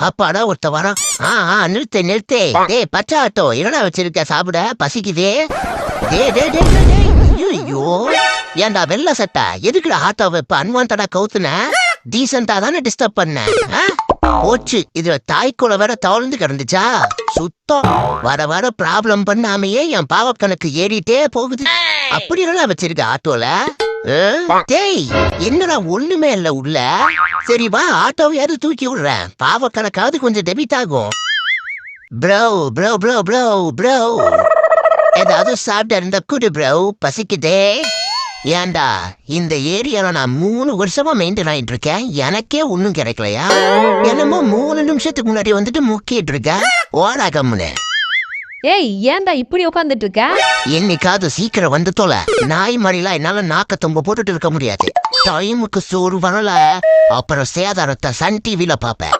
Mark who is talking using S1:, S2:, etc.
S1: அப்பாடா ஒருத்த வரான். நிறுத்து. டேய் பச்சை ஆட்டோ என்னடா வச்சிருக்க சாப்பிட பசிக்குதே. ஐயோ ஏன்டா வெள்ள சட்டை எதுக்குடா ஆட்டோவை இப்ப அன்வான்டா கவுத்துன? டீசெண்டா தானே டிஸ்டர்ப் பண்ண. போச்சு இதுல தாய்க்குள்ள வேற தவழ்ந்து கிடந்துச்சா சுத்தம். வர ப்ராப்ளம் பண்ணாமையே என் பாவக்கணக்கு ஏறிட்டே போகுது. அப்படி எல்லாம் வச்சிருக்க ஆட்டோல. டேய் என்னடா ஒண்ணுமே இல்ல உள்ள. சரி வா ஆட்டோவையாவது தூக்கி விடுறேன். பாவக்கணக்காவது கொஞ்சம் டெபிட் ஆகும். Bro bro bro bro bro ஏதாவது சாப்பிட்டு இருந்த குடு ப்ரோ பசிக்குதே. ஏண்டா இந்த ஏரியால நான் 3 வருஷமா மெயின்டைன் ஆயிட்டு இருக்கேன். எனக்கே ஒன்னும் கிடைக்கலையா? என்னமோ 3 நிமிஷத்துக்கு முன்னாடி வந்துட்டு முக்கிட்டு இருக்கேன். ஓடா கம்முனு.
S2: ஏய் ஏன்டா இப்படி உட்காந்துட்டு இருக்க?
S1: என்னைக்காவது சீக்கிரம் வந்து தொலை. நாய் மாதிரிலாம் என்னால நாக்க தொம்ப போட்டுட்டு இருக்க முடியாது. டைமுக்கு சோறு வரல அப்புறம் சேதாரத்தை சன் டிவில பாப்பேன்.